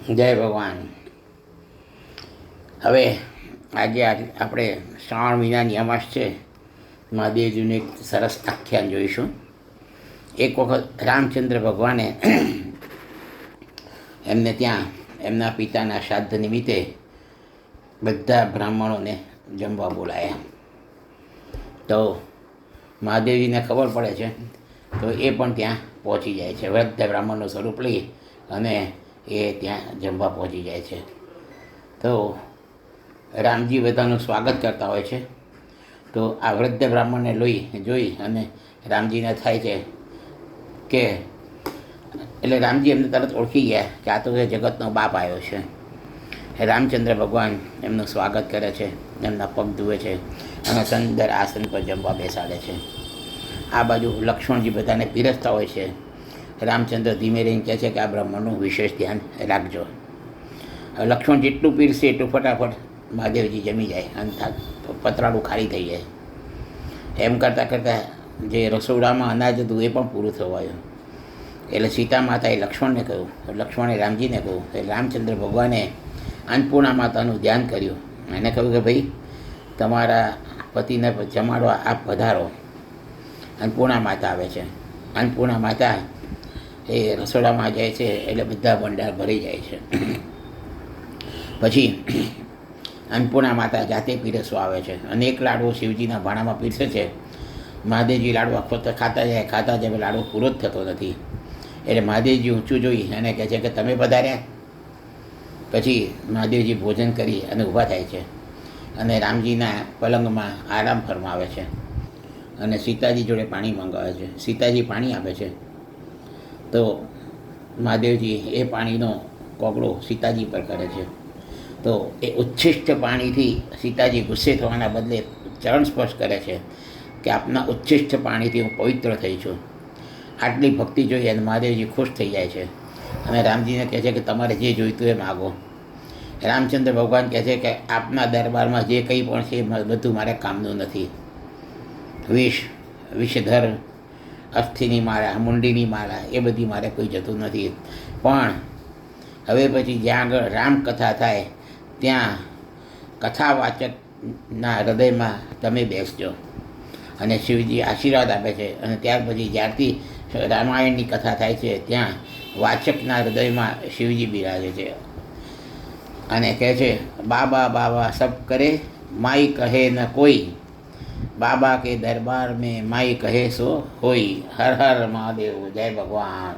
જય ભગવાન. હવે આજે આપણે શ્રાવણ મહિનાની અમાસ છે. મહાદેવજીનું એક સરસ આખ્યાન જોઈશું. એક વખત રામચંદ્ર ભગવાને એમને ત્યાં એમના પિતાના શ્રાદ્ધ નિમિત્તે બધા બ્રાહ્મણોને જમવા બોલાયા. તો મહાદેવજીને ખબર પડે છે તો એ પણ ત્યાં પહોંચી જાય છે. વૃદ્ધ બ્રાહ્મણનું સ્વરૂપ લઈ અને એ ત્યાં જમવા પહોંચી જાય છે. તો રામજી બધાનું સ્વાગત કરતા હોય છે. તો આ વૃદ્ધ બ્રાહ્મણને જોઈ અને રામજીને થાય છે કે એટલે રામજી એમને તરત ઓળખી ગયા કે આ તો એ જગતનો બાપ આવ્યો છે. રામચંદ્ર ભગવાન એમનું સ્વાગત કરે છે, એમના પગ ધુએ છે અને સુંદર આસન પર જમવા બેસાડે છે. આ બાજુ લક્ષ્મણજી બધાને પીરસતા હોય છે. રામચંદ્ર ધીમે રહીને કહે છે કે આ બ્રાહ્મણનું વિશેષ ધ્યાન રાખજો. લક્ષ્મણ જેટલું પીરસે એટલું ફટાફટ મહાદેવજી જમી જાય અને પતરાળું ખાલી થઈ જાય. એમ કરતાં કરતાં જે રસોડામાં અનાજ હતું એ પણ પૂરું થવાયું. એટલે સીતા માતાએ લક્ષ્મણને કહ્યું, લક્ષ્મણે રામજીને કહ્યું. એટલે રામચંદ્ર ભગવાને અન્નપૂર્ણા માતાનું ધ્યાન કર્યું. એને કહ્યું કે ભાઈ તમારા પતિને જમાડવા આપ પધારો. અન્નપૂર્ણા માતા આવે છે. અન્નપૂર્ણા માતા એ રસોડામાં જાય છે એટલે બધા ભંડાર ભરી જાય છે. પછી અન્નપૂર્ણા માતા જાતે પીરસવા આવે છે. અનેક લાડવો શિવજીના ભાણામાં પીરસે છે. મહાદેવજી લાડવા ખાતા જાય લાડવો પૂરો જ થતો નથી. એટલે મહાદેવજી ઊંચું જોઈ અને કહે છે કે તમે પધાર્યા. પછી મહાદેવજી ભોજન કરી અને ઊભા થાય છે અને રામજીના પલંગમાં આરામ ફરમાવે છે અને સીતાજી જોડે પાણી મંગાવે છે. સીતાજી પાણી આપે છે તો મહાદેવજી એ પાણીનો કોગળો સીતાજી પર કરે છે. તો એ ઉચ્છિષ્ટ પાણીથી સીતાજી ગુસ્સે થવાના બદલે ચરણ સ્પર્શ કરે છે કે આપના ઉચ્છિષ્ટ પાણીથી હું પવિત્ર થઈ છું. આટલી ભક્તિ જોઈ અને મહાદેવજી ખુશ થઈ જાય છે અને રામજીને કહે છે કે તમારે જે જોઈતું એ માગો. રામચંદ્ર ભગવાન કહે છે કે આપના દરબારમાં જે કંઈ પણ છે એ બધું મારે કામનું નથી. વિષધર, અસ્થિની માળા, મુંડીની માળા એ બધી મારે કોઈ જતું નથી. પણ હવે પછી જ્યાં આગળ રામકથા થાય ત્યાં કથાવાચકના હૃદયમાં તમે બેસજો. અને શિવજી આશીર્વાદ આપે છે અને ત્યાર પછી જ્યારથી રામાયણની કથા થાય છે ત્યાં વાચકના હૃદયમાં શિવજી બિરાજે છે અને કહે છે બાબા બાબા સબ કરે માઈ કહે ન કોઈ, બાબા કે દરબાર મેં માઈ કહે સો હોય. હર હર મહાદેવ. જય ભગવાન.